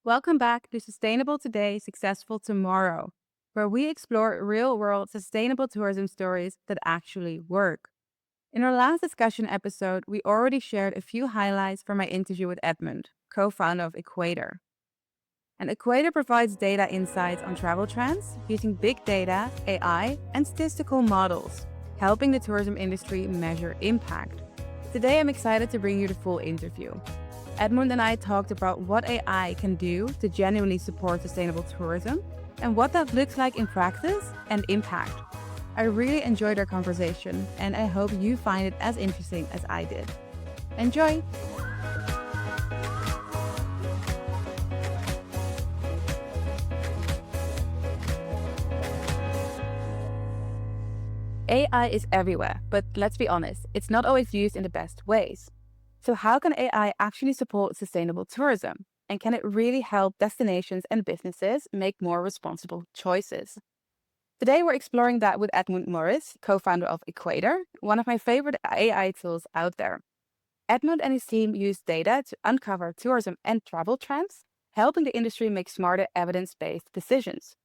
Welcome back to Sustainable Today, Successful Tomorrow, where we explore real world sustainable tourism stories that actually work. In our last discussion episode, we already shared a few highlights from my interview with Edmund, co founder of Equator. And Equator provides data insights on travel trends using big data, AI, and statistical models, helping the tourism industry measure impact. Today, I'm excited to bring you the full interview. Edmund and I talked about what AI can do to genuinely support sustainable tourism and what that looks like in practice and impact. I really enjoyed our conversation, and I hope you find it as interesting as I did. Enjoy! AI is everywhere, but let's be honest, it's not always used in the best ways. So, how can AI actually support sustainable tourism? And can it really help destinations and businesses make more responsible choices? Today, we're exploring that with Edmund Morris, co founder of Equator, one of my favorite AI tools out there. Edmund and his team use data to uncover tourism and travel trends, helping the industry make smarter evidence based decisions.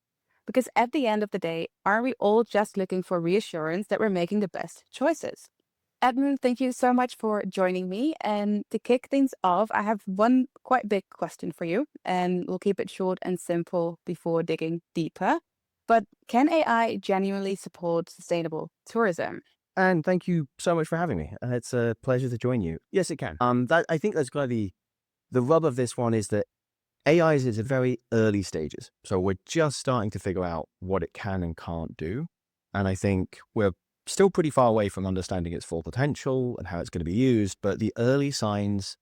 Because at the end of the day, aren't we all just looking for reassurance that we're making the best choices? Edmund, thank you so much for joining me. And to kick things off, I have one quite big question for you, and we'll keep it short and simple before digging deeper. But can AI genuinely support sustainable tourism? And thank you so much for having me. It's a pleasure to join you. Yes, it can. That I think that's kind of the rub of this one is that AI is at very early stages. So we're just starting to figure out what it can and can't do. And I think we're still pretty far away from understanding its full potential and how it's going to be used. But the early signs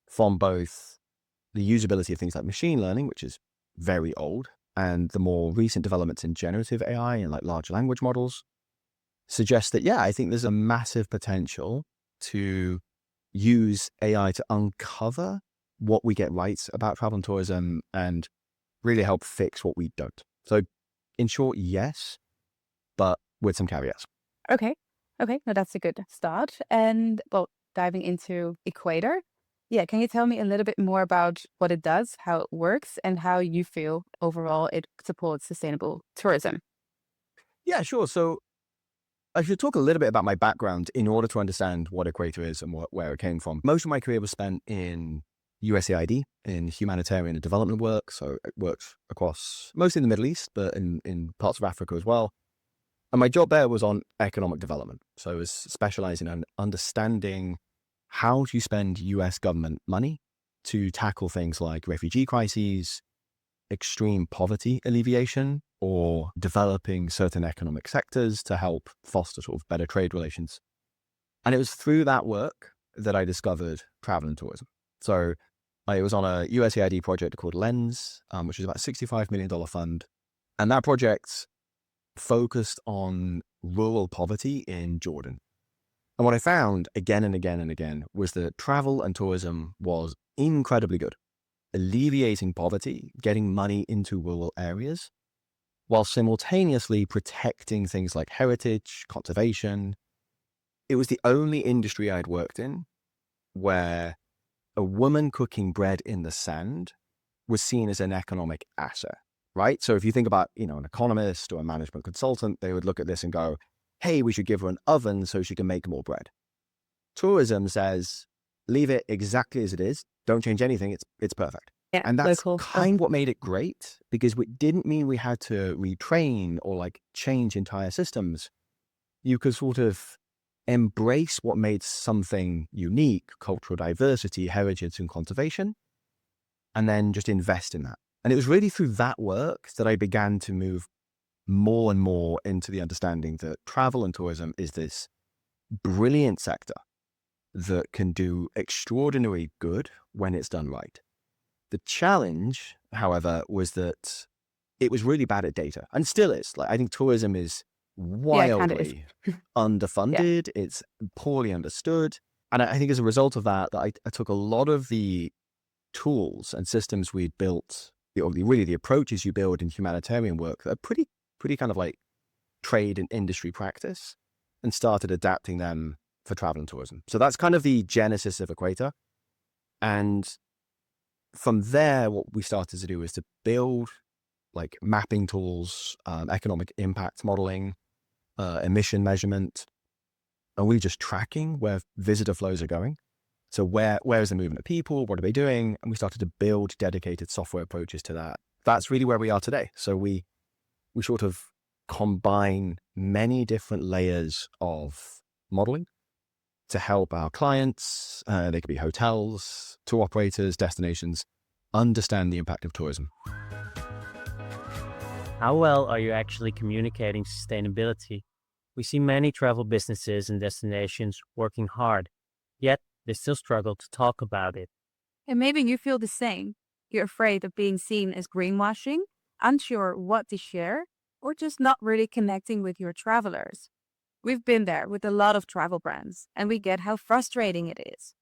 from both the usability of things like machine learning, which is very old, and the more recent developments in generative AI and like large language models suggests that, yeah, I think there's a massive potential to use AI to uncover what we get right about travel and tourism and really help fix what we don't. So in short, yes, but with some caveats. Okay. Okay. No, that's a good start. And well, diving into Equator. Yeah. Can you tell me a little bit more about what it does, how it works, and how you feel overall it supports sustainable tourism? Yeah, sure. So I should talk a little bit about my background in order to understand what Equator is and where it came from. Most of my career was spent in USAID, in humanitarian and development work. So it worked across mostly in the Middle East, but in parts of Africa as well. And my job there was on economic development. So I was specializing in understanding how to spend US government money to tackle things like refugee crises, extreme poverty alleviation, or developing certain economic sectors to help foster sort of better trade relations. And it was through that work that I discovered travel and tourism. So I was on a USAID project called Lens, which is about a $65 million fund. And that project focused on rural poverty in Jordan. And what I found again and again and again was that travel and tourism was incredibly good, alleviating poverty, getting money into rural areas, while simultaneously protecting things like heritage, conservation. It was the only industry I'd worked in where a woman cooking bread in the sand was seen as an economic asset, right? So if you think about, an economist or a management consultant, they would look at this and go, hey, we should give her an oven so she can make more bread. Tourism says, leave it exactly as it is. Don't change anything. It's perfect. Yeah, And that's local. kind of what made it great, because it didn't mean we had to retrain or like change entire systems. You could sort of embrace what made something unique, cultural diversity, heritage, and conservation, and then just invest in that. And it was really through that work that I began to move more and more into the understanding that travel and tourism is this brilliant sector that can do extraordinary good when it's done right. The challenge, however, was that it was really bad at data, and still is. Like, I think tourism is Yeah, it kind of is. wildly Yeah. underfunded. It's poorly understood. And I think as a result of that, I took a lot of the tools and systems we'd built, really the approaches you build in humanitarian work that are pretty kind of like trade and industry practice, and started adapting them for travel and tourism. So that's kind of the genesis of Equator. And from there, what we started to do is to build like mapping tools, economic impact modeling, emission measurement, and we just tracking where visitor flows are going. So where is the movement of people? What are they doing? And we started to build dedicated software approaches to that. That's really where we are today. So we sort of combine many different layers of modeling to help our clients. They could be hotels, tour operators, destinations, understand the impact of tourism. How well are you actually communicating sustainability? We see many travel businesses and destinations working hard, yet they still struggle to talk about it. And maybe you feel the same. You're afraid of being seen as greenwashing, unsure what to share, or just not really connecting with your travelers. We've been there with a lot of travel brands, and we get how frustrating it is.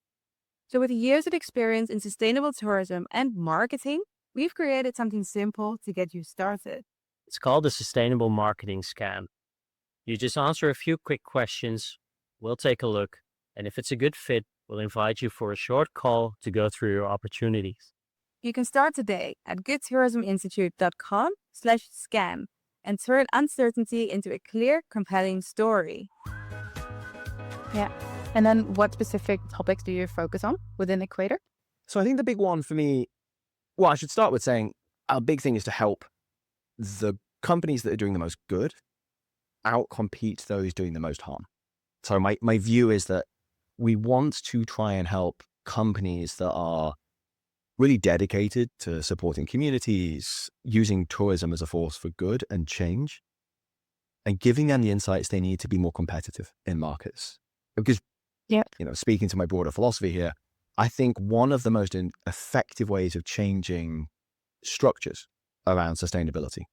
So, with years of experience in sustainable tourism and marketing, we've created something simple to get you started. It's called a sustainable marketing scan. You just answer a few quick questions, we'll take a look, and if it's a good fit, we'll invite you for a short call to go through your opportunities. You can start today at goodtourisminstitute.com/scan and turn uncertainty into a clear, compelling story. Yeah. And then what specific topics do you focus on within Equator? So I think the big one for me, well, I should start with saying our big thing is to help the companies that are doing the most good outcompete those doing the most harm. So my view is that we want to try and help companies that are really dedicated to supporting communities, using tourism as a force for good and change, and giving them the insights they need to be more competitive in markets. Because, Yeah. Speaking to my broader philosophy here, I think one of the most effective ways of changing structures around sustainability,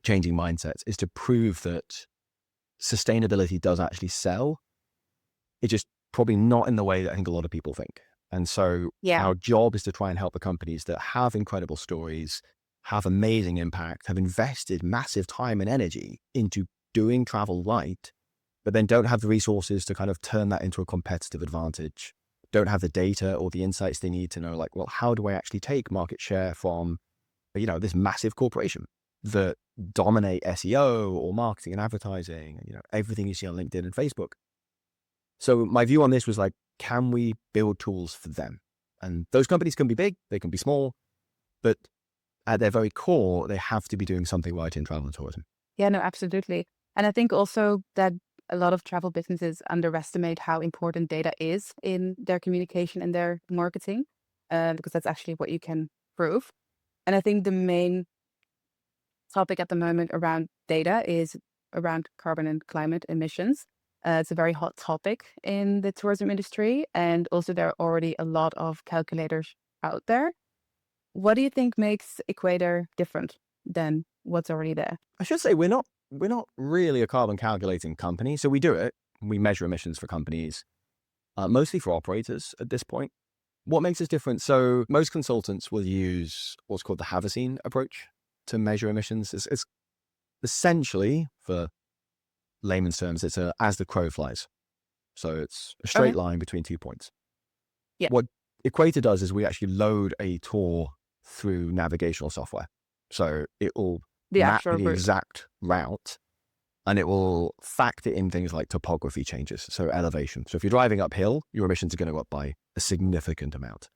changing mindsets, is to prove that sustainability does actually sell. It's just probably not in the way that I think a lot of people think. And so Yeah. our job is to try and help the companies that have incredible stories, have amazing impact, have invested massive time and energy into doing travel right, but then don't have the resources to kind of turn that into a competitive advantage, don't have the data or the insights they need to know, like, well, how do I actually take market share from, this massive corporation that dominate SEO or marketing and advertising, and, everything you see on LinkedIn and Facebook. So my view on this was like, can we build tools for them? And those companies can be big, they can be small, but at their very core, they have to be doing something right in travel and tourism. Yeah, no, absolutely. And I think also that a lot of travel businesses underestimate how important data is in their communication and their marketing, because that's actually what you can prove. And I think the main topic at the moment around data is around carbon and climate emissions. It's a very hot topic in the tourism industry. And also there are already a lot of calculators out there. What do you think makes Equator different than what's already there? I should say we're not really a carbon calculating company. So we do it. We measure emissions for companies, mostly for operators at this point. What makes us different? So most consultants will use what's called the Haversine approach to measure emissions. It's essentially, for layman's terms, it's as the crow flies. So it's a straight Okay. line between 2 points. Yeah. What Equator does is we actually load a tour through navigational software. So it will The map actual the route. exact route, and it will factor in things like topography changes, so elevation. So if you're driving uphill, your emissions are going to go up by a significant amount.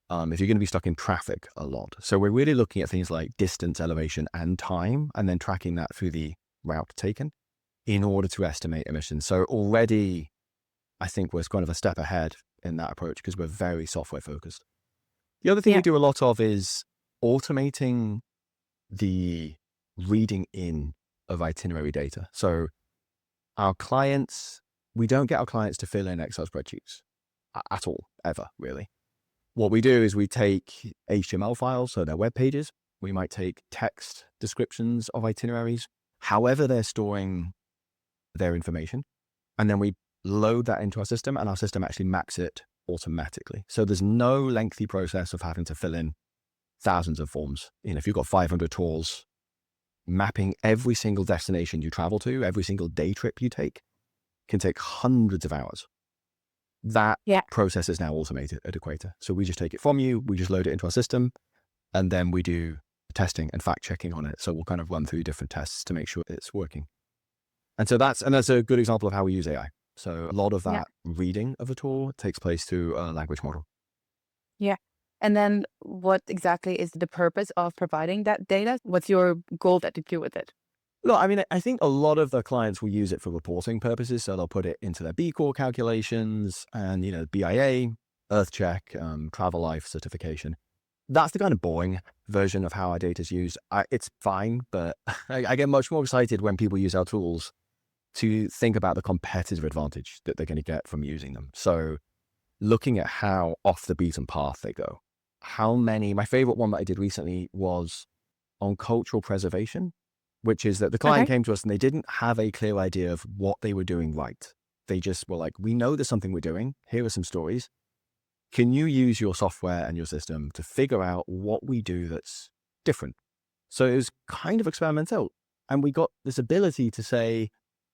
If you're going to be stuck in traffic a lot. So we're really looking at things like distance, elevation, and time, and then tracking that through the route taken in order to estimate emissions. So already, I think we're kind of a step ahead in that approach because we're very software focused. The other thing Yeah. we do a lot of is automating the reading in of itinerary data. So our clients, we don't get our clients to fill in Excel spreadsheets at all, ever, really. What we do is we take HTML files, so their web pages. We might take text descriptions of itineraries, however they're storing their information. And then we load that into our system, and our system actually maps it automatically. So there's no lengthy process of having to fill in thousands of forms. If you've got 500 tours, mapping every single destination you travel to, every single day trip you take, can take hundreds of hours. That Yeah. process is now automated at Equator. So we just take it from you, we just load it into our system, and then we do testing and fact checking on it. So we'll kind of run through different tests to make sure it's working. And so that's a good example of how we use AI. So a lot of Yeah. that reading of a tool takes place through a language model. Yeah. And then what exactly is the purpose of providing that data? What's your goal that you do with it? Look, I mean, I think a lot of the clients will use it for reporting purposes. So they'll put it into their B Corp calculations and, BIA, EarthCheck, Travel Life certification. That's the kind of boring version of how our data is used. It's fine, but I get much more excited when people use our tools to think about the competitive advantage that they're going to get from using them. So looking at how off the beaten path they go. My favorite one that I did recently was on cultural preservation, which is that the client Okay. came to us and they didn't have a clear idea of what they were doing right. They just were like, we know there's something we're doing. Here are some stories. Can you use your software and your system to figure out what we do that's different? So it was kind of experimental. And we got this ability to say,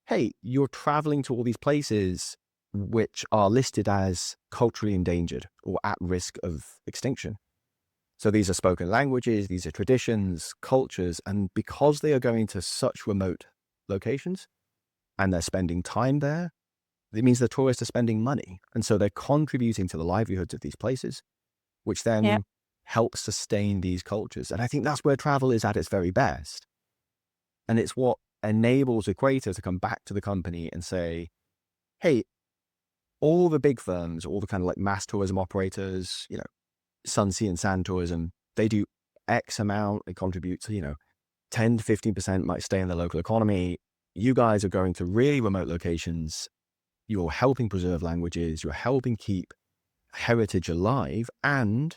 hey, you're traveling to all these places which are listed as culturally endangered or at risk of extinction. So these are spoken languages, these are traditions, cultures, and because they are going to such remote locations and they're spending time there, it means the tourists are spending money. And so they're contributing to the livelihoods of these places, which Yeah. then helps sustain these cultures. And I think that's where travel is at its very best. And it's what enables Equator to come back to the company and say, hey, all the big firms, all the kind of like mass tourism operators, sun, sea, and sand tourism, they do X amount, they contribute to, 10 to 15% might stay in the local economy. You guys are going to really remote locations. You're helping preserve languages. You're helping keep heritage alive. And,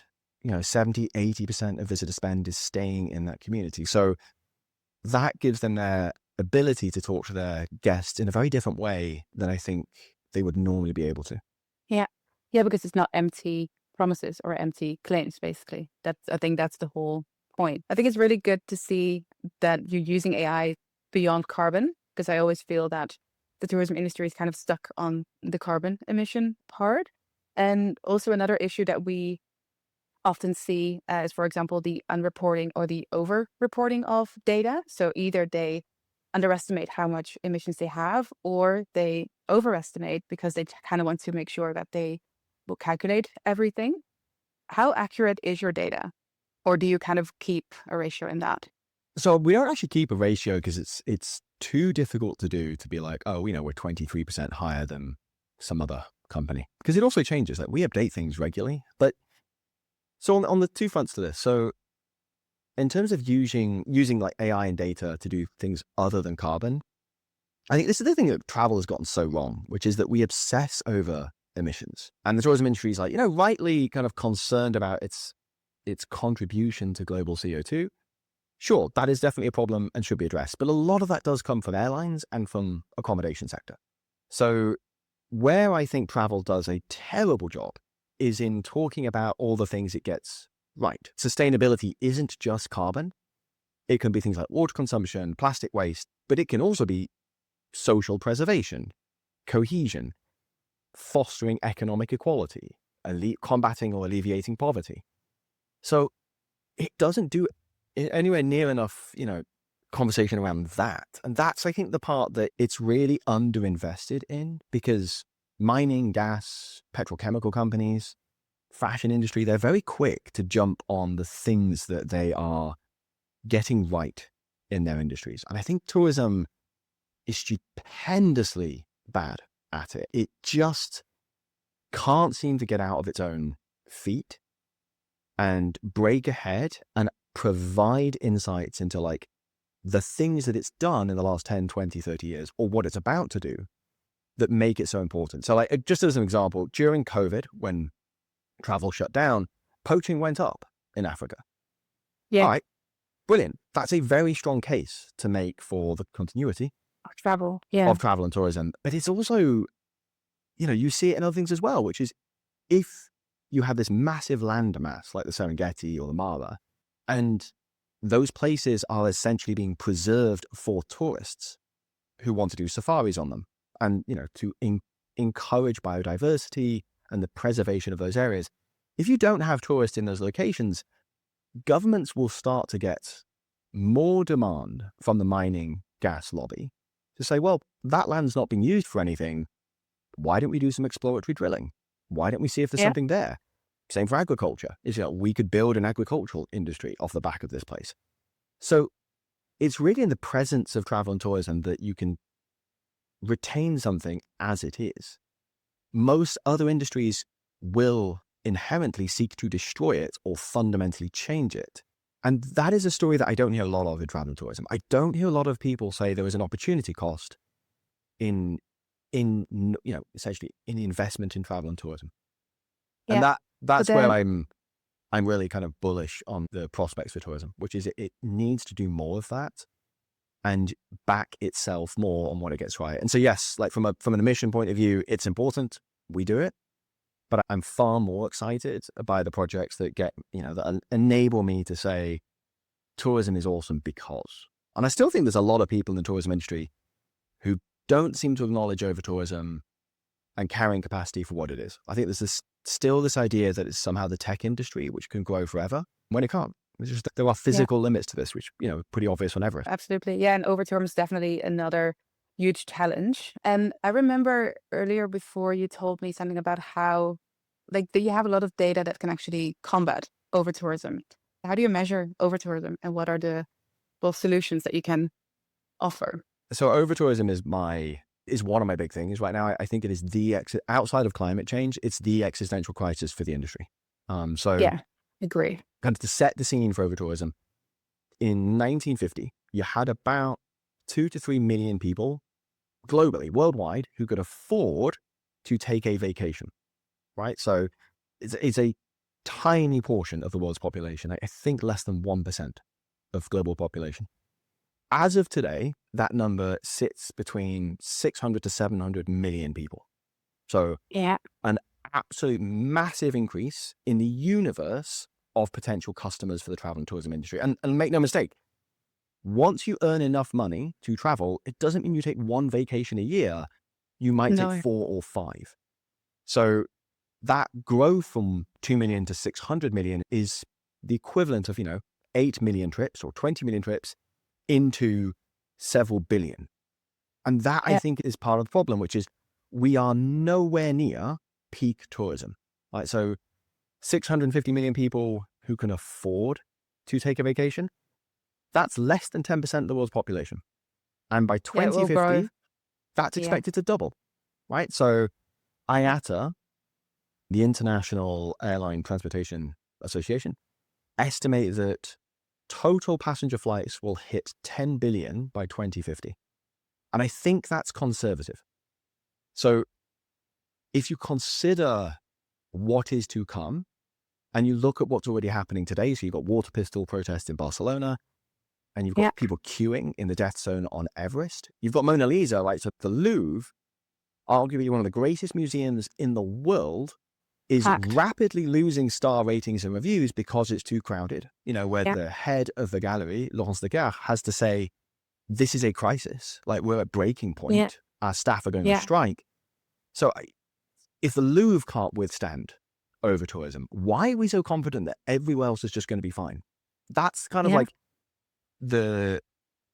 70, 80% of visitor spend is staying in that community. So that gives them their ability to talk to their guests in a very different way than I think they would normally be able to. Yeah. Yeah, because it's not empty promises or empty claims, basically. I think that's the whole point. I think it's really good to see that you're using AI beyond carbon, because I always feel that the tourism industry is kind of stuck on the carbon emission part. And also another issue that we often see is, for example, the unreporting or the over-reporting of data. So either they underestimate how much emissions they have, or they overestimate because they kind of want to make sure that they will calculate everything. How accurate is your data? Or do you kind of keep a ratio in that? So we don't actually keep a ratio because it's too difficult to do to be like, oh, we're 23% higher than some other company. Because it also changes. Like we update things regularly. But so on the two fronts to this. So in terms of using like AI and data to do things other than carbon, I think this is the thing that travel has gotten so wrong, which is that we obsess over emissions. And the tourism industry is like, rightly kind of concerned about its contribution to global CO2. Sure, that is definitely a problem and should be addressed. But a lot of that does come from airlines and from accommodation sector. So where I think travel does a terrible job is in talking about all the things it gets right. Sustainability isn't just carbon. It can be things like water consumption, plastic waste, but it can also be social preservation, cohesion, fostering economic equality, combating or alleviating poverty. So it doesn't do anywhere near enough, conversation around that. And that's, I think, the part that it's really underinvested in, because mining, gas, petrochemical companies, fashion industry, they're very quick to jump on the things that they are getting right in their industries. And I think tourism is stupendously bad at it. It just can't seem to get out of its own feet and break ahead and provide insights into like the things that it's done in the last 10, 20, 30 years, or what it's about to do that make it so important. So like, just as an example, during COVID, when travel shut down, poaching went up in Africa. Yeah. All right, brilliant. That's a very strong case to make for the continuity Travel. Yeah. of travel and tourism. But it's also, you see it in other things as well, which is if you have this massive landmass like the Serengeti or the Mara, and those places are essentially being preserved for tourists who want to do safaris on them and, to encourage biodiversity and the preservation of those areas. If you don't have tourists in those locations, governments will start to get more demand from the mining gas lobby to say, well, that land's not being used for anything. Why don't we do some exploratory drilling? Why don't we see if there's Yeah. something there? Same for agriculture. We could build an agricultural industry off the back of this place. So it's really in the presence of travel and tourism that you can retain something as it is. Most other industries will inherently seek to destroy it or fundamentally change it. And that is a story that I don't hear a lot of in travel and tourism. I don't hear a lot of people say there is an opportunity cost in essentially in the investment in travel and tourism. And Yeah. that's But where then, I'm really kind of bullish on the prospects for tourism, which is it needs to do more of that and back itself more on what it gets right. And so, yes, like from an emission point of view, it's important we do it, but I'm far more excited by the projects that that enable me to say tourism is awesome because. And I still think there's a lot of people in the tourism industry who don't seem to acknowledge over-tourism and carrying capacity for what it is. I think there's still this idea that it's somehow the tech industry which can grow forever when it can't. It's just there are physical limits to this, which are pretty obvious on Everest. absolutely. Yeah. And overtourism is definitely another huge challenge. And I remember earlier before you told me something about how, like, you have a lot of data that can actually combat overtourism. How do you measure overtourism and what are the solutions that you can offer? So over-tourism is one of my big things right now. I think it is outside of climate change, it's the existential crisis for the industry. So Yeah, agree. kind of to set the scene for over-tourism, in 1950, you had about 2 to 3 million people globally, worldwide, who could afford to take a vacation, right? So it's a tiny portion of the world's population. I think less than 1% of global population. As of today, that number sits between 600 to 700 million people. So Yeah. an absolute massive increase in the universe of potential customers for the travel and tourism industry. And make no mistake, once you earn enough money to travel, it doesn't mean you take one vacation a year. You might take No. 4 or 5. So that growth from 2 million to 600 million is the equivalent of, 8 million trips or 20 million trips into several billion. And that, I Yeah. think, is part of the problem, which is we are nowhere near peak tourism. Right? So 650 million people who can afford to take a vacation, that's less than 10% of the world's population. And by Yeah, it will grow. 2050, that's Yeah. expected to double, right? So IATA, the International Airline Transportation Association, estimate that total passenger flights will hit 10 billion by 2050. And I think that's conservative. So if you consider what is to come and you look at what's already happening today, so you've got water pistol protests in Barcelona and you've got Yeah. people queuing in the death zone on Everest. You've got Mona Lisa, right? So the Louvre, arguably one of the greatest museums in the world, is Packed. rapidly losing star ratings and reviews because it's too crowded. Where Yeah. the head of the gallery, Laurence Degas, has to say, this is a crisis. Like, we're at breaking point. Yeah. Our staff are going on Yeah. strike. So if the Louvre can't withstand over-tourism, why are we so confident that everywhere else is just going to be fine? That's kind of Yeah. like the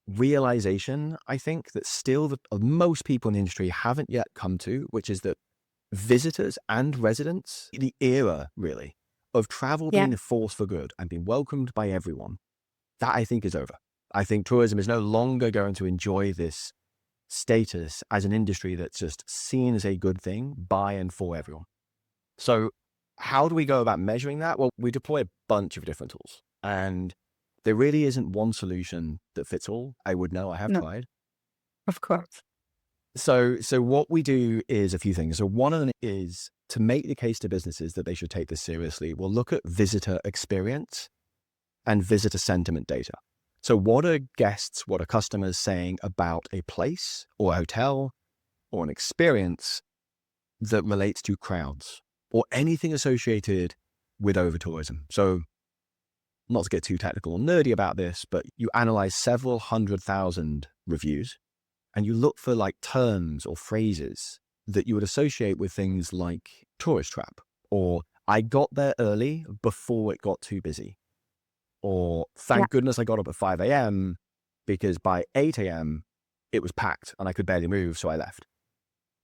realization, I think, that still most people in the industry haven't yet come to, which is that visitors and residents, the era really of travel Yeah. being a force for good and being welcomed by everyone, that I think is over. I think tourism is no longer going to enjoy this status as an industry that's just seen as a good thing by and for everyone. So how do we go about measuring that? Well, we deploy a bunch of different tools, and there really isn't one solution that fits all. I would know, I have No, tried. of course. So what we do is a few things. So one of them is to make the case to businesses that they should take this seriously. We'll look at visitor experience and visitor sentiment data. So what are guests, what are customers saying about a place or a hotel or an experience that relates to crowds or anything associated with over-tourism? So not to get too technical or nerdy about this, but you analyze several 100,000 reviews and you look for like terms or phrases that you would associate with things like tourist trap, or I got there early before it got too busy, or Yeah. thank goodness I got up at 5 a.m. because by 8 a.m. it was packed and I could barely move, so I left.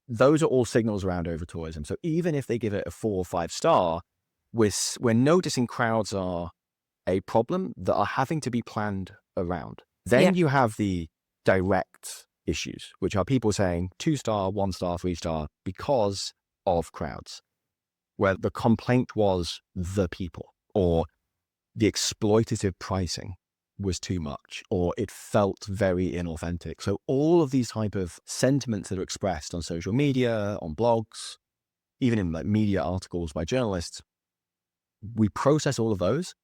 Those are all signals around over-tourism. So even if they give it a 4 or 5 star, we're noticing crowds are a problem that are having to be planned around. Yeah. Then you have the direct issues, which are people saying 2 star, 1 star, 3 star because of crowds, where the complaint was the people, or the exploitative pricing was too much, or it felt very inauthentic. So all of these type of sentiments that are expressed on social media, on blogs, even in like media articles by journalists, we process all of those,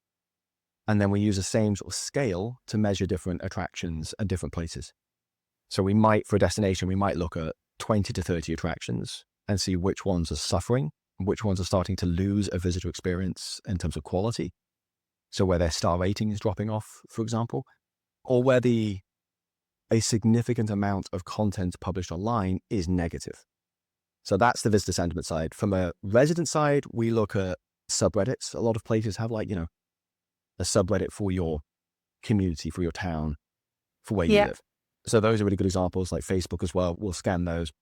and then we use the same sort of scale to measure different attractions and different places. So we might, for a destination, we might look at 20 to 30 attractions and see which ones are suffering and which ones are starting to lose a visitor experience in terms of quality. So where their star rating is dropping off, for example, or where a significant amount of content published online is negative. So that's the visitor sentiment side. From a resident side, we look at subreddits. A lot of places have like, a subreddit for your community, for your town, for where you Yeah. live. So those are really good examples, like Facebook as well. We'll scan those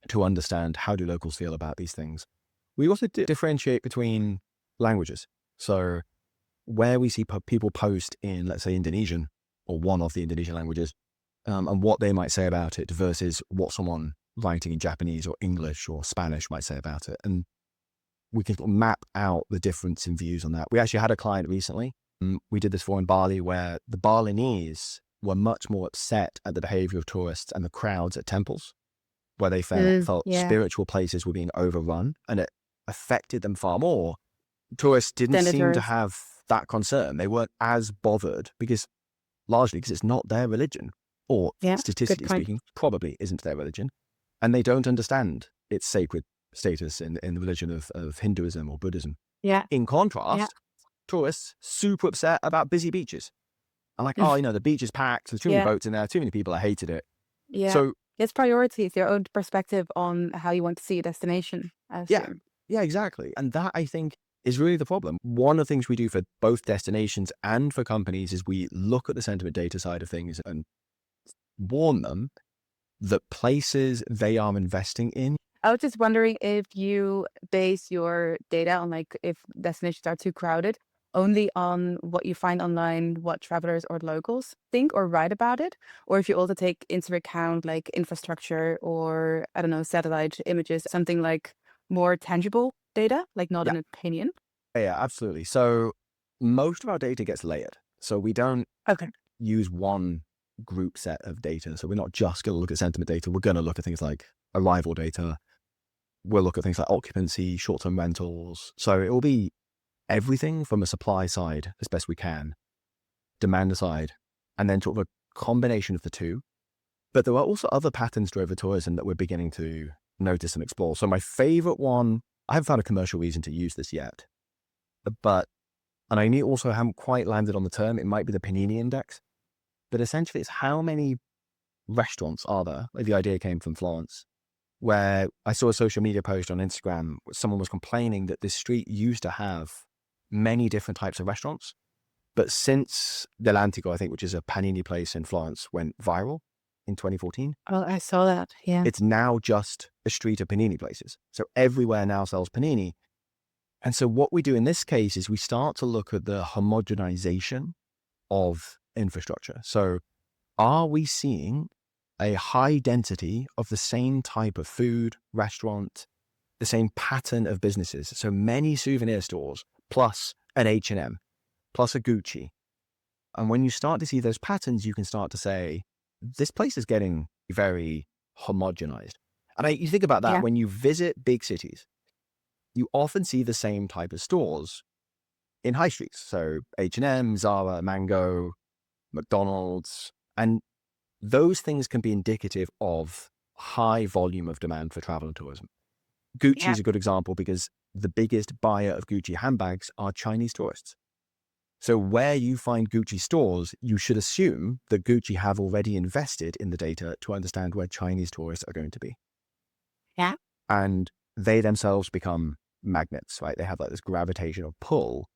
to understand how do locals feel about these things. We also differentiate between languages. So where we see people post in, let's say, Indonesian or one of the Indonesian languages, and what they might say about it versus what someone writing in Japanese or English or Spanish might say about it. And we can map out the difference in views on that. We actually had a client recently, we did this for in Bali, where the Balinese were much more upset at the behavior of tourists and the crowds at temples, where they felt Yeah. spiritual places were being overrun, and it affected them far more. Tourists didn't Then the seem to tourists. have that concern. They weren't as bothered largely because it's not their religion, or Yeah. Good statistically point. speaking, probably isn't their religion. And they don't understand its sacred status in the religion of Hinduism or Buddhism. Yeah. In Yeah. contrast, tourists super upset about busy beaches. And like, oh, the beach is packed. There's too many Yeah. boats in there, too many people. I hated it. Yeah. So It's priorities, your own perspective on how you want to see a destination, I yeah, assume. yeah, exactly. And that, I think, is really the problem. One of the things we do for both destinations and for companies is we look at the sentiment data side of things and warn them that places they are investing in. I was just wondering if you base your data on like if destinations are too crowded only on what you find online, what travelers or locals think or write about it, or if you also take into account like infrastructure or I don't know, satellite images, something like more tangible data, like not Yeah, an opinion. yeah, absolutely. So most of our data gets layered. So we don't Okay. use one group set of data. So we're not just going to look at sentiment data. We're going to look at things like arrival data. We'll look at things like occupancy, short-term rentals. So it will be everything from a supply side as best we can, demand side, and then sort of a combination of the two. But there are also other patterns to over-tourism that we're beginning to notice and explore. So my favorite one, I haven't found a commercial reason to use this yet, and I also haven't quite landed on the term. It might be the Panini Index, but essentially it's how many restaurants are there? Like the idea came from Florence, where I saw a social media post on Instagram where someone was complaining that this street used to have many different types of restaurants. But since Dell'Antico, I think, which is a panini place in Florence, went viral in 2014, Well, I saw that. Yeah. it's now just a street of panini places. So everywhere now sells panini. And so what we do in this case is we start to look at the homogenization of infrastructure. So are we seeing a high density of the same type of food, restaurant, the same pattern of businesses? So many souvenir stores, plus an H&M, plus a Gucci. And when you start to see those patterns, you can start to say, this place is getting very homogenized. And you think about that Yeah. when you visit big cities, you often see the same type of stores in high streets. So H&M, Zara, Mango, McDonald's, and those things can be indicative of high volume of demand for travel and tourism. Gucci Yeah. is a good example because the biggest buyer of Gucci handbags are Chinese tourists. So where you find Gucci stores, you should assume that Gucci have already invested in the data to understand where Chinese tourists are going to be. Yeah. and they themselves become magnets, right? They have like this gravitational pull.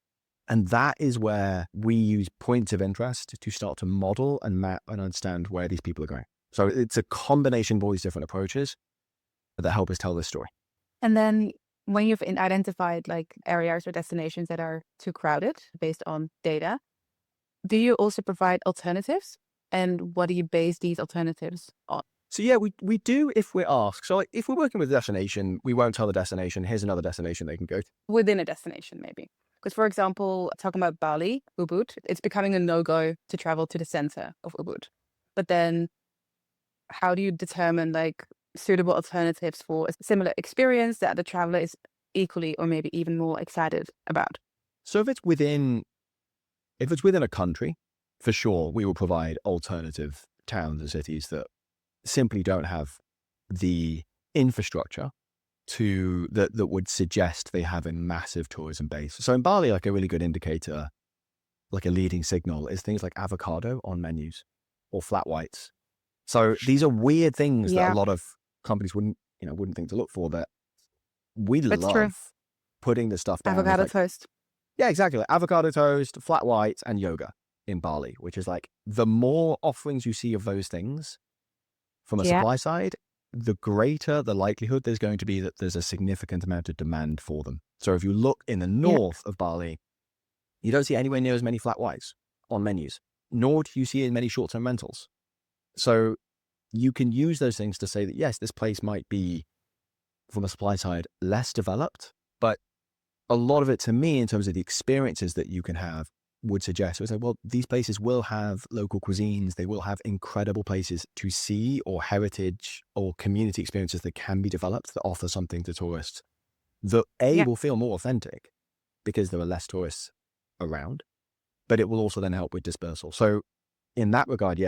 And that is where we use points of interest to start to model and map and understand where these people are going. So it's a combination of all these different approaches that help us tell this story. And then when you've identified like areas or destinations that are too crowded based on data, do you also provide alternatives? And what do you base these alternatives on? So yeah, we do if we're asked. So like, if we're working with a destination, we won't tell the destination, here's another destination they can go to. Within a destination, maybe. Because, for example, talking about Bali, Ubud, it's becoming a no-go to travel to the center of Ubud. But then how do you determine like suitable alternatives for a similar experience that the traveler is equally or maybe even more excited about? So if it's within a country, for sure, we will provide alternative towns and cities that simply don't have the infrastructure that would suggest they have a massive tourism base. So in Bali, like a really good indicator, like a leading signal, is things like avocado on menus or flat whites. So these are weird things that a lot of companies wouldn't think to look for, but we That's true. love putting the stuff down. Avocado toast. Yeah, exactly. Like avocado toast, flat whites, and yoga in Bali, which is like the more offerings you see of those things from a supply side, the greater the likelihood there's going to be that there's a significant amount of demand for them. So if you look in the north of Bali, you don't see anywhere near as many flat whites on menus, nor do you see as many short-term rentals. So you can use those things to say that, yes, this place might be, from a supply side, less developed, but a lot of it to me, in terms of the experiences that you can have, would suggest, was like, well, these places will have local cuisines, they will have incredible places to see, or heritage or community experiences that can be developed that offer something to tourists that will feel more authentic because there are less tourists around, but it will also then help with dispersal. So in that regard,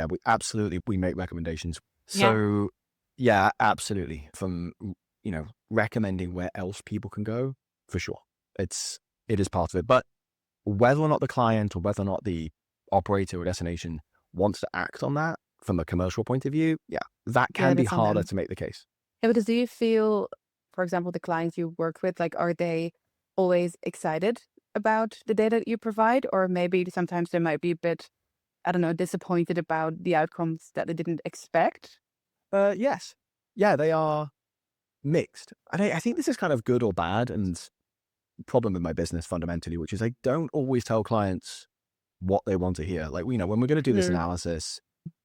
we make recommendations. So yeah, absolutely. From, recommending where else people can go, for sure. It is part of it. But whether or not the client or whether or not the operator or destination wants to act on that from a commercial point of view, that can be harder to make the case. Yeah, because do you feel, for example, the clients you work with, like, are they always excited about the data that you provide? Or maybe sometimes they might be a bit, I don't know, disappointed about the outcomes that they didn't expect? Yes. Yeah, they are mixed. And I think this is kind of good or bad, and problem with my business fundamentally, which is I don't always tell clients what they want to hear. Like, when we're going to do this analysis,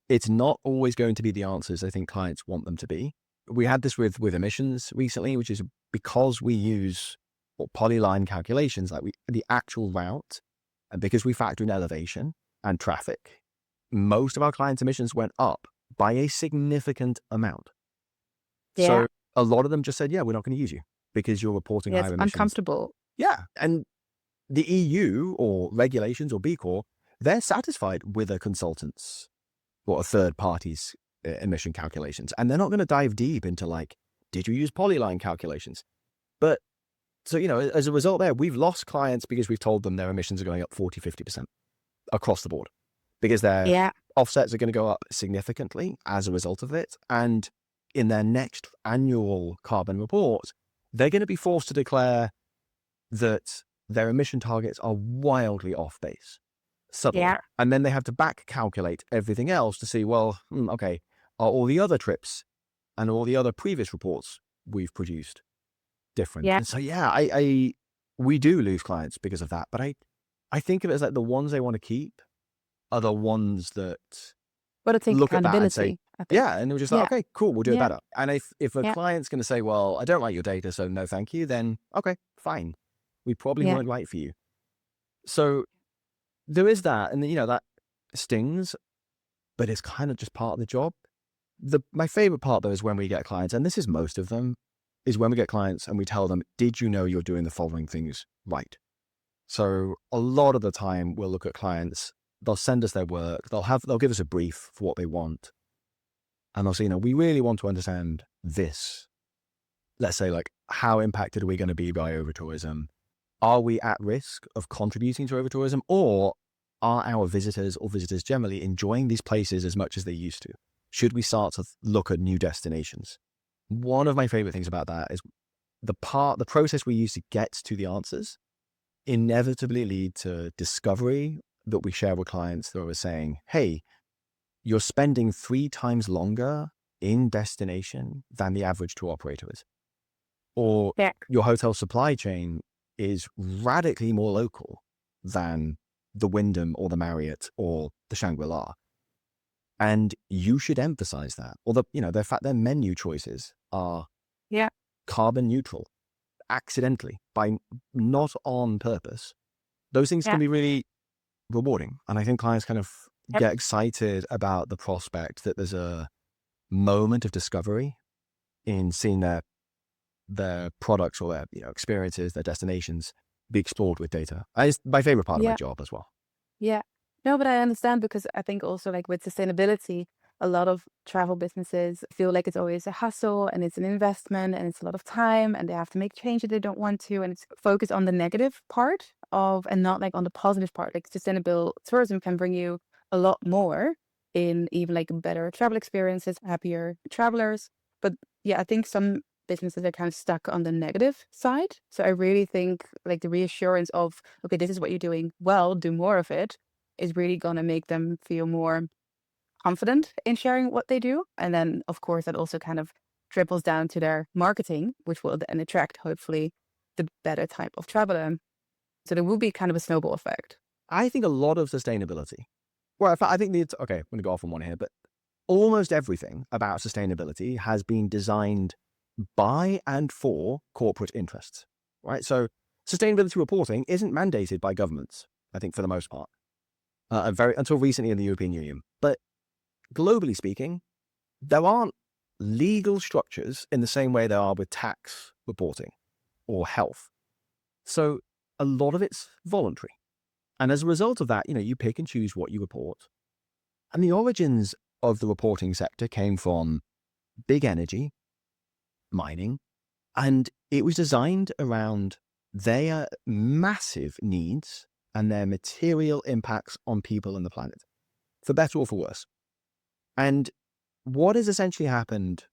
it's not always going to be the answers I think clients want them to be. We had this with emissions recently, which is because we use polyline calculations, like the actual route, and because we factor in elevation and traffic, most of our clients' emissions went up by a significant amount. So a lot of them just said, we're not going to use you because you're reporting higher emissions. Uncomfortable. Yeah. And the EU or regulations or B Corp, they're satisfied with a consultant's or a third party's emission calculations. And they're not going to dive deep into like, did you use polyline calculations? But so, as a result there, we've lost clients because we've told them their emissions are going up 40, 50% across the board because their offsets are going to go up significantly as a result of it. And in their next annual carbon report, they're going to be forced to declare that their emission targets are wildly off base suddenly. And then they have to back calculate everything else to see, well, okay, are all the other trips and all the other previous reports we've produced different? And so, we do lose clients because of that. But I think of it as like the ones they want to keep are the ones that look at that and say, and we're just like, okay, cool, we'll do it better. And if a client's going to say, well, I don't like your data, so no, thank you, then okay, fine. We probably weren't right for you. So there is that, and that stings, but it's kind of just part of the job. My favorite part though is when we get clients, and this is most of them, is when we get clients and we tell them, did you know you're doing the following things right? So a lot of the time we'll look at clients, they'll send us their work, they'll give us a brief for what they want. And they'll say, we really want to understand this. Let's say, like, how impacted are we going to be by overtourism? Are we at risk of contributing to overtourism, or are our visitors or visitors generally enjoying these places as much as they used to? Should we start to look at new destinations? one of my favorite things about that is the process we use to get to the answers inevitably lead to discovery that we share with clients that are saying, hey, you're spending 3 times longer in destination than the average tour operator is. Or Yeah. your hotel supply chain is radically more local than the Wyndham or the Marriott or the Shangri-La. And you should emphasize that. Or their menu choices are Yeah. carbon neutral accidentally by not on purpose. Those things Yeah. can be really rewarding. And I think clients kind of Yep. get excited about the prospect that there's a moment of discovery in seeing their products or their experiences, their destinations be explored with data. It's my favorite part of my Yeah. job as well. Yeah. No, but I understand because I think also like with sustainability, a lot of travel businesses feel like it's always a hustle and it's an investment and it's a lot of time and they have to make changes they don't want to. And it's focused on the negative part of and not like on the positive part. Like sustainable tourism can bring you a lot more in even like better travel experiences, happier travelers. But yeah, I think some businesses are kind of stuck on the negative side. So I really think like the reassurance of, okay, this is what you're doing well, do more of it, is really going to make them feel more confident in sharing what they do. And then, of course, that also kind of trickles down to their marketing, which will then attract, hopefully, the better type of traveler. So there will be kind of a snowball effect. I think a lot of sustainability, well, in fact, I think okay, I'm going to go off on one here, but almost everything about sustainability has been designed by and for corporate interests, right? So sustainability reporting isn't mandated by governments, I think, for the most part, until recently in the European Union. But globally speaking, there aren't legal structures in the same way there are with tax reporting or health. So a lot of it's voluntary. And as a result of that, you pick and choose what you report. And the origins of the reporting sector came from big energy, mining, and it was designed around their massive needs and their material impacts on people and the planet, for better or for worse. And what has essentially happened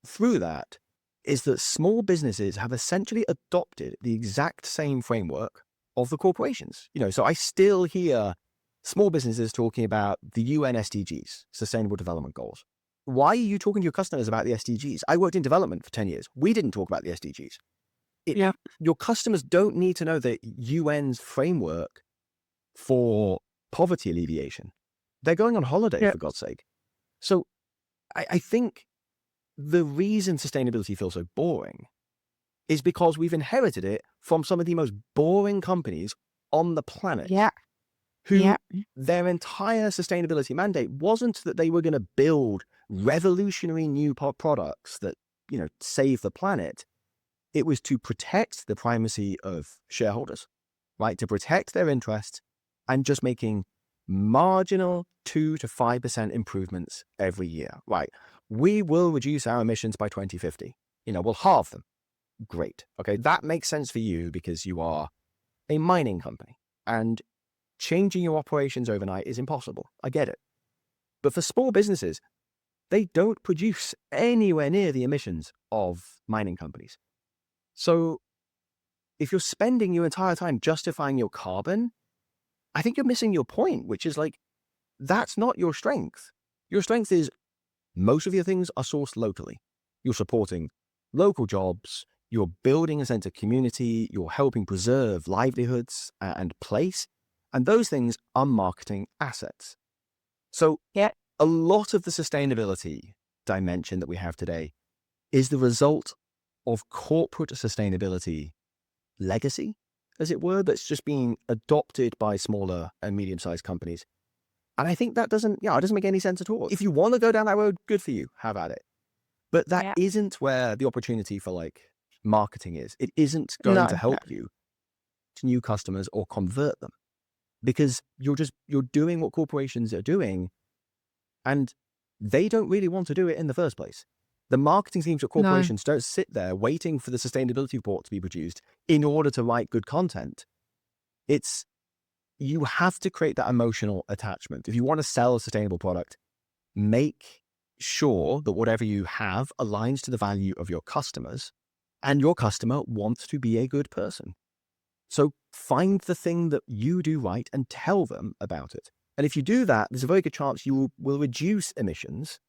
through that is that small businesses have essentially adopted the exact same framework of the corporations. So I still hear small businesses talking about the UN SDGs, Sustainable Development Goals. Why are you talking to your customers about the SDGs? I worked in development for 10 years. We didn't talk about the SDGs. Yeah. Your customers don't need to know the UN's framework for poverty alleviation. They're going on holiday, Yeah. for God's sake. So I think the reason sustainability feels so boring is because we've inherited it from some of the most boring companies on the planet. Yeah. Who Yeah. their entire sustainability mandate wasn't that they were going to build revolutionary new products that, save the planet. It was to protect the primacy of shareholders, right? To protect their interests and just making marginal 2 to 5% improvements every year, right? We will reduce our emissions by 2050. We'll halve them. Great. Okay. That makes sense for you because you are a mining company and changing your operations overnight is impossible. I get it. But for small businesses, they don't produce anywhere near the emissions of mining companies. So if you're spending your entire time justifying your carbon, I think you're missing your point, which is like, that's not your strength. Your strength is most of your things are sourced locally. You're supporting local jobs, you're building a sense of community, you're helping preserve livelihoods and place, and those things are marketing assets. So Yeah. a lot of the sustainability dimension that we have today is the result of corporate sustainability legacy, as it were, that's just being adopted by smaller and medium-sized companies. And I think that doesn't make any sense at all. If you want to go down that road, good for you. Have at it. But that Yeah. isn't where the opportunity for marketing is. It isn't going to No. No. help you to new customers or convert them because you're doing what corporations are doing and they don't really want to do it in the first place. The marketing teams at No. corporations don't sit there waiting for the sustainability report to be produced in order to write good content. You have to create that emotional attachment. If you want to sell a sustainable product, make sure that whatever you have aligns to the value of your customers, and your customer wants to be a good person. So find the thing that you do right and tell them about it. And if you do that, there's a very good chance you will reduce emissions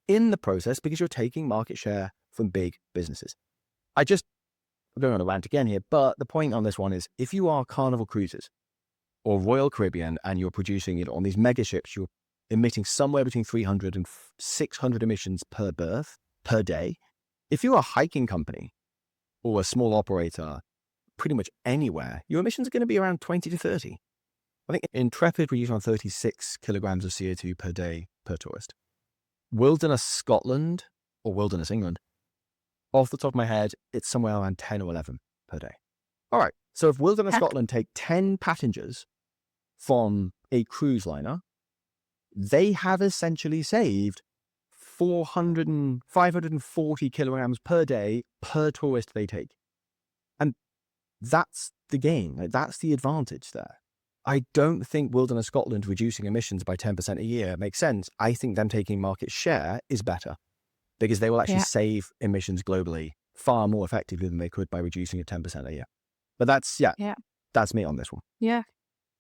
in the process because you're taking market share from big businesses. I'm going on a rant again here, but the point on this one is if you are Carnival Cruises or Royal Caribbean and you're producing it on these mega ships, you're emitting somewhere between 300 and 600 emissions per berth per day. If you're a hiking company or a small operator, pretty much anywhere, your emissions are going to be around 20 to 30. I think Intrepid we use around 36 kilograms of CO2 per day per tourist. Wilderness Scotland or Wilderness England, off the top of my head, it's somewhere around 10 or 11 per day. All right. So if Wilderness Scotland take 10 passengers from a cruise liner, they have essentially saved 540 kilograms per day per tourist they take. And that's the gain. Like, that's the advantage there. I don't think Wilderness Scotland reducing emissions by 10% a year makes sense. I think them taking market share is better because they will actually save emissions globally far more effectively than they could by reducing it 10% a year. But that's me on this one. Yeah.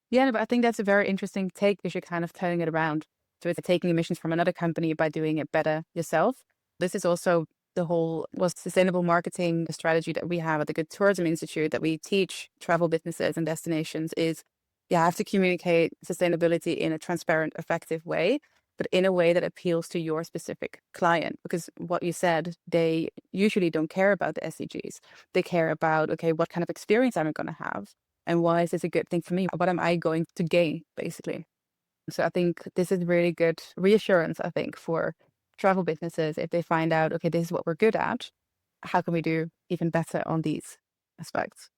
Yeah, but I think that's a very interesting take because you're kind of turning it around. So it's taking emissions from another company by doing it better yourself. This is also the whole sustainable marketing strategy that we have at the Good Tourism Institute that we teach travel businesses and destinations is you have to communicate sustainability in a transparent, effective way, but in a way that appeals to your specific client. Because what you said, they usually don't care about the SDGs. They care about, okay, what kind of experience am I going to have? And why is this a good thing for me? What am I going to gain, basically? So I think this is really good reassurance, I think, for travel businesses. If they find out, okay, this is what we're good at, how can we do even better on these aspects?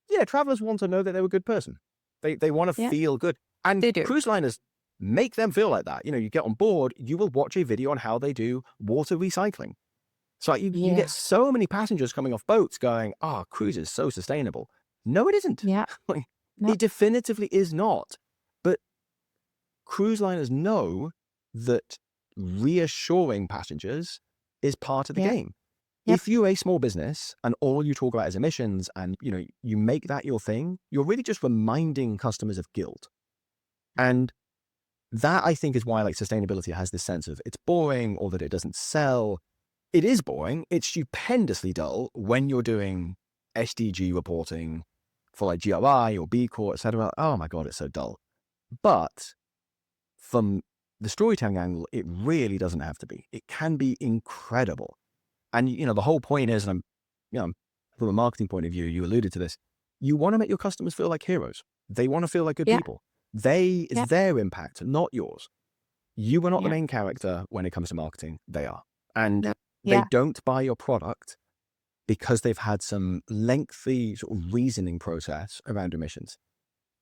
Yeah, travelers want to know that they're a good person. They want to feel good. And They do. Cruise liners make them feel like that. You know, you get on board, you will watch a video on how they do water recycling. So you get so many passengers coming off boats going, cruise is so sustainable. No, it isn't. Yeah. Like, No. It definitively is not. But cruise liners know that reassuring passengers is part of the game. Yep. If you're a small business and all you talk about is emissions and, you make that your thing, you're really just reminding customers of guilt. And that, I think, is why sustainability has this sense of it's boring or that it doesn't sell. It is boring. It's stupendously dull when you're doing SDG reporting for GRI or B Corp, etc. Oh my God, it's so dull. But from the storytelling angle, it really doesn't have to be. It can be incredible. And, the whole point is, and from a marketing point of view, you alluded to this, you want to make your customers feel like heroes. They want to feel like good people. It's their impact, not yours. You are not the main character when it comes to marketing. They are. And they don't buy your product because they've had some lengthy sort of reasoning process around emissions.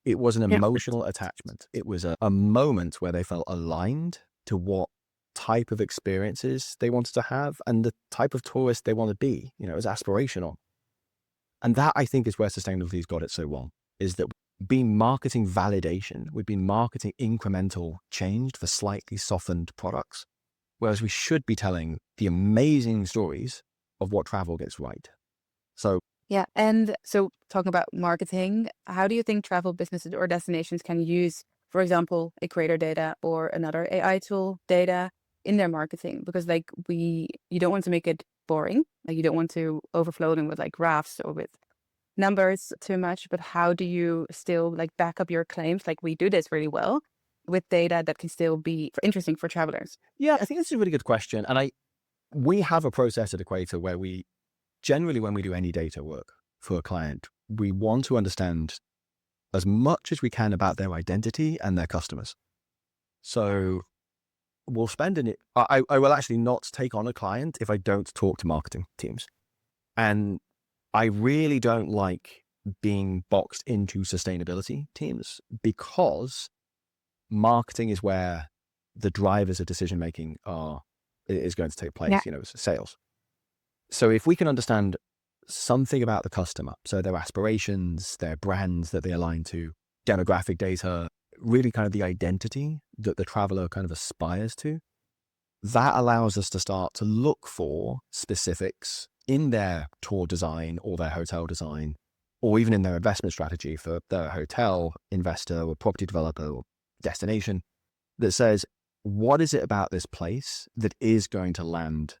It was an emotional attachment. It was a moment where they felt aligned to what type of experiences they wanted to have and the type of tourist they want to be. It was aspirational. And that, I think, is where sustainability's got it so wrong, is that we've been marketing validation. We've been marketing incremental change for slightly softened products, whereas we should be telling the amazing stories of what travel gets right. So yeah. And so talking about marketing, how do you think travel businesses or destinations can use, for example, Equator data or another AI tool data in their marketing? Because you don't want to make it boring. You don't want to overflow them with graphs or with numbers too much, but how do you still back up your claims? We do this really well with data that can still be interesting for travelers. Yeah, I think that's a really good question. And we have a process at Equator where we generally, when we do any data work for a client, we want to understand as much as we can about their identity and their customers. So we'll spend I will actually not take on a client if I don't talk to marketing teams. And I really don't like being boxed into sustainability teams because marketing is where the drivers of decision-making is going to take place, sales. So if we can understand something about the customer, so their aspirations, their brands that they align to, demographic data, really kind of the identity that the traveler kind of aspires to, that allows us to start to look for specifics in their tour design or their hotel design, or even in their investment strategy for their hotel investor or property developer or destination, that says, what is it about this place that is going to land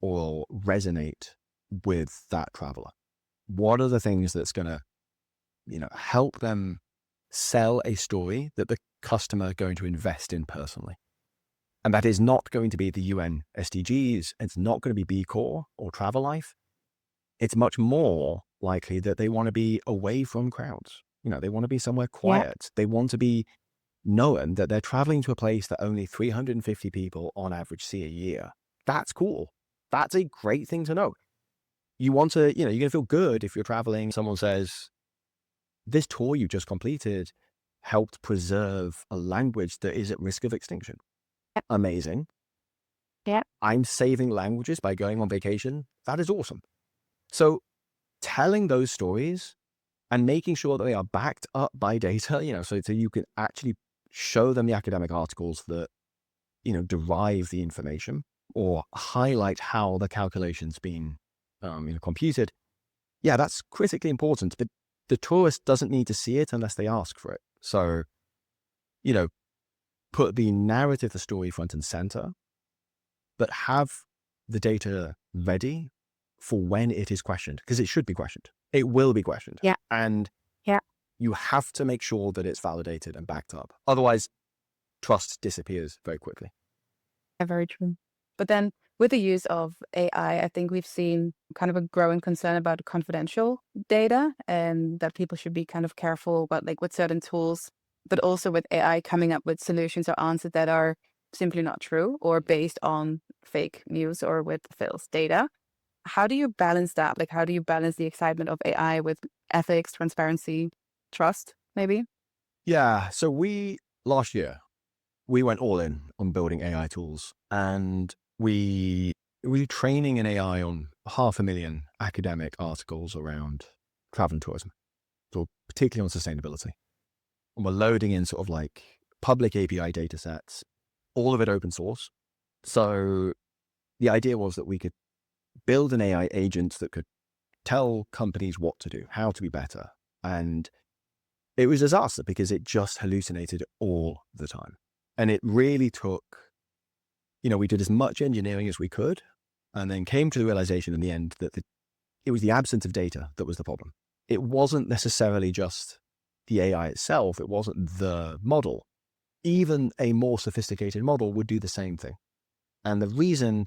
or resonate with that traveler? What are the things that's going to, help them sell a story that the customer are going to invest in personally? And that is not going to be the UN SDGs. It's not going to be B Corp or Travel Life. It's much more likely that they want to be away from crowds. They want to be somewhere Yeah. quiet. They want to be knowing that they're traveling to a place that only 350 people on average see a year. That's cool. That's a great thing to know. You want to, you're going to feel good if you're traveling. Someone says, this tour you just completed helped preserve a language that is at risk of extinction. Yep. Amazing. Yeah. I'm saving languages by going on vacation. That is awesome. So telling those stories and making sure that they are backed up by data, so you can actually show them the academic articles that, derive the information or highlight how the calculation's been computed. Yeah, that's critically important, but the tourist doesn't need to see it unless they ask for it. So, put the narrative, the story front and center, but have the data ready for when it is questioned, because it should be questioned. It will be questioned. Yeah. And Yeah. you have to make sure that it's validated and backed up. Otherwise, trust disappears very quickly. Yeah, very true. But then with the use of AI, I think we've seen kind of a growing concern about confidential data and that people should be kind of careful about with certain tools, but also with AI coming up with solutions or answers that are simply not true or based on fake news or with false data. How do you balance that? How do you balance the excitement of AI with ethics, transparency, trust, maybe? Yeah. So last year, we went all in on building AI tools, and we were training an AI on 500,000 academic articles around travel and tourism, so particularly on sustainability. And we're loading in sort of public API data sets, all of it open source. So the idea was that we could build an AI agent that could tell companies what to do, how to be better. And it was a disaster because it just hallucinated all the time. And it really took, we did as much engineering as we could, and then came to the realization in the end that it was the absence of data that was the problem. It wasn't necessarily just the AI itself. It wasn't the model. Even a more sophisticated model would do the same thing. And the reason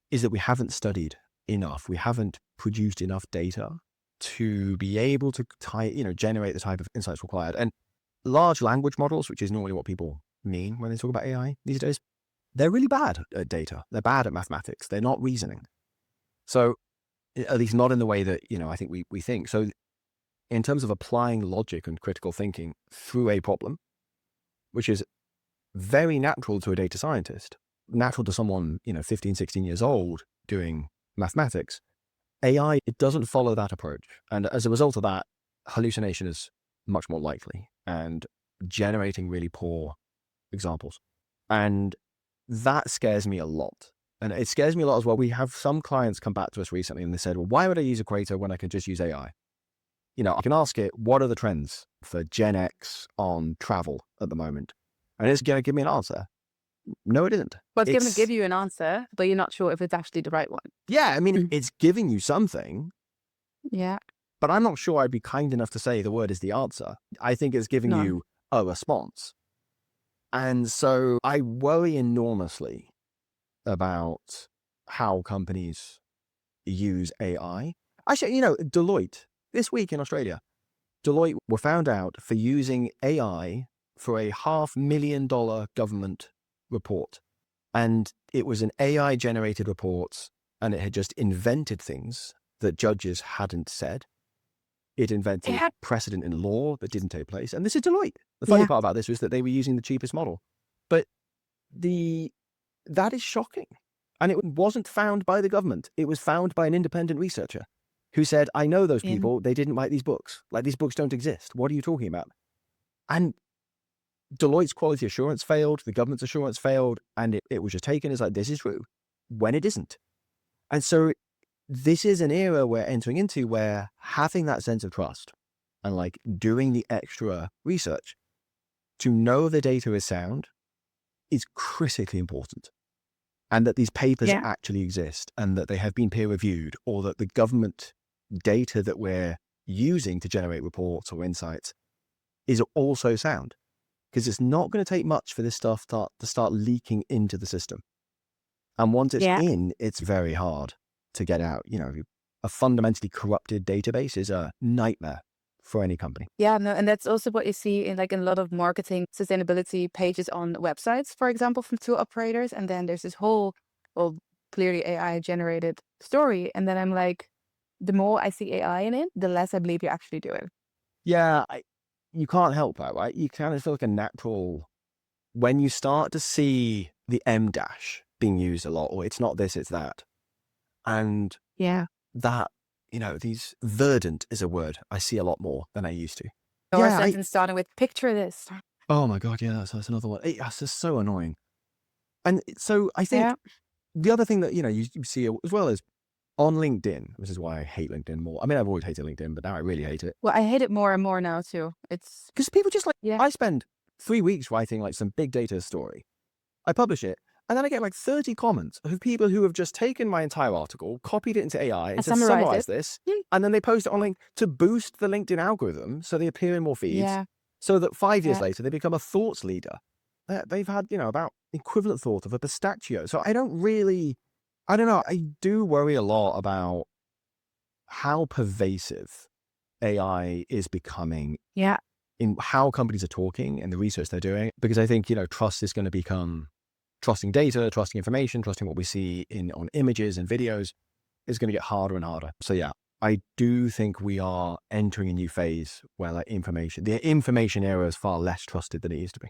is that we haven't studied enough. We haven't produced enough data to be able to generate the type of insights required. And large language models, which is normally what people mean when they talk about AI these days, they're really bad at data. They're bad at mathematics. They're not reasoning. So at least not in the way that, I think we think. So in terms of applying logic and critical thinking through a problem, which is very natural to a data scientist, natural to someone, 15, 16 years old doing mathematics, AI, it doesn't follow that approach. And as a result of that, hallucination is much more likely and generating really poor examples. And that scares me a lot. And it scares me a lot as well. We have some clients come back to us recently and they said, well, why would I use Equator when I can just use AI? I can ask it, what are the trends for Gen X on travel at the moment? And it's going to give me an answer. No, it isn't. Well, it's going to give you an answer, but you're not sure if it's actually the right one. Yeah, I mean, it's giving you something. Yeah. But I'm not sure I'd be kind enough to say the word is the answer. I think it's giving you a response. And so I worry enormously about how companies use AI. Actually, Deloitte, this week in Australia, Deloitte were found out for using AI for a $500,000 government report. And it was an AI generated report, and it had just invented things that judges hadn't said. It invented precedent in law that didn't take place. And this is Deloitte. The funny part about this was that they were using the cheapest model. But that is shocking. And it wasn't found by the government. It was found by an independent researcher who said, I know those people. They didn't write these books. These books don't exist. What are you talking about? And Deloitte's quality assurance failed, the government's assurance failed, and it was just taken as like, this is true, when it isn't. And so this is an era we're entering into where having that sense of trust and like doing the extra research to know the data is sound is critically important. And that these papers actually exist and that they have been peer reviewed, or that the government data that we're using to generate reports or insights is also sound. Because it's not going to take much for this stuff to start leaking into the system. And once it's in, it's very hard to get out. You know, a fundamentally corrupted database is a nightmare for any company. Yeah, no, and that's also what you see in a lot of marketing sustainability pages on websites, for example, from tour operators. And then there's this whole, well, clearly AI generated story. And then I'm like, the more I see AI in it, the less I believe you actually do it. Yeah, you can't help that, right? You kind of feel like a natural, when you start to see the M dash being used a lot, or it's not this, it's that. And that, you know, these verdant is a word I see a lot more than I used to. Or a sentence starting with picture this. Oh my God, yeah, that's another one. It's just so annoying. And so I think the other thing that, you know, you see as well is on LinkedIn, which is why I hate LinkedIn more. I mean, I've always hated LinkedIn, but now I really hate it. Well, I hate it more and more now too. It's because people just like, I spend 3 weeks writing like some big data story. I publish it, and then I get like 30 comments of people who have just taken my entire article, copied it into AI, and said, summarize this, and then they post it on LinkedIn to boost the LinkedIn algorithm so they appear in more feeds, so that 5 years later they become a thoughts leader. They've had, you know, about equivalent thought of a pistachio. So I don't know. I do worry a lot about how pervasive AI is becoming in how companies are talking and the research they're doing, because I think, you know, trust is going to become trusting data, trusting information, trusting what we see on images and videos is going to get harder and harder. So yeah, I do think we are entering a new phase where the information era is far less trusted than it used to be.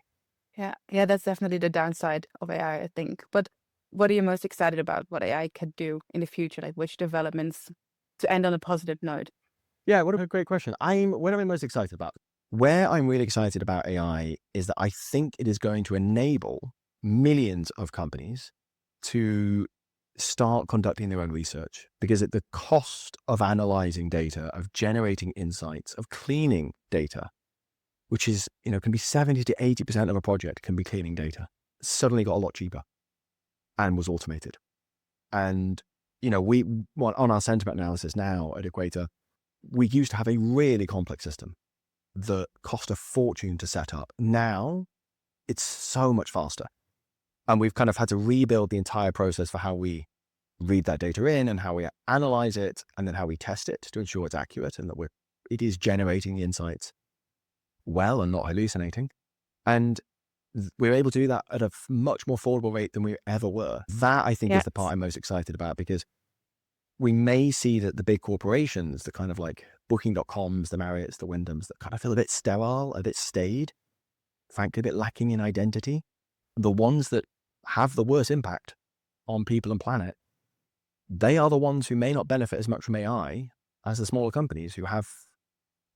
Yeah, that's definitely the downside of AI, I think. But what are you most excited about what AI can do in the future? Like which developments, to end on a positive note? Yeah, what a great question. What am I most excited about? Where I'm really excited about AI is that I think it is going to enable millions of companies to start conducting their own research, because at the cost of analyzing data, of generating insights, of cleaning data, which is, you know, can be 70 to 80% of a project can be cleaning data, suddenly got a lot cheaper and was automated. And, you know, on our sentiment analysis now at Equator, we used to have a really complex system that cost a fortune to set up. Now it's so much faster. And we've kind of had to rebuild the entire process for how we read that data in and how we analyze it and then how we test it to ensure it's accurate and that it is generating the insights well and not hallucinating. And we're able to do that at a much more affordable rate than we ever were. That, I think, is the part I'm most excited about, because we may see that the big corporations, the kind of like Booking.coms, the Marriotts, the Wyndhams, that kind of feel a bit sterile, a bit staid, frankly, a bit lacking in identity. The ones that have the worst impact on people and planet, they are the ones who may not benefit as much from AI as the smaller companies who have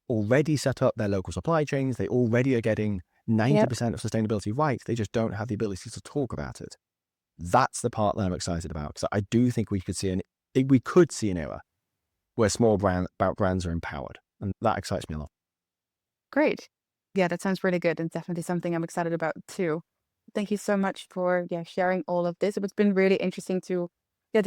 already set up their local supply chains. They already are getting 90% of sustainability right. They just don't have the ability to talk about it. That's the part that I'm excited about. So I do think we could see an era where small brands are empowered. And that excites me a lot. Great. Yeah, that sounds really good. And definitely something I'm excited about too. Thank you so much for sharing all of this. It's been really interesting to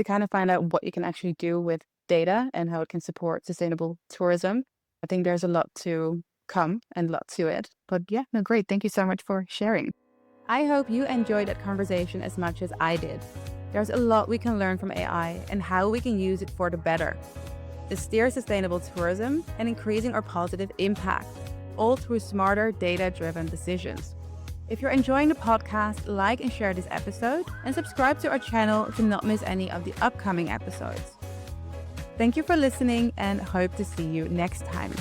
kind of find out what you can actually do with data and how it can support sustainable tourism. I think there's a lot to come and a lot to it. But great. Thank you so much for sharing. I hope you enjoyed that conversation as much as I did. There's a lot we can learn from AI and how we can use it for the better. To steer sustainable tourism and increasing our positive impact, all through smarter data-driven decisions. If you're enjoying the podcast, like and share this episode and subscribe to our channel to not miss any of the upcoming episodes. Thank you for listening and hope to see you next time.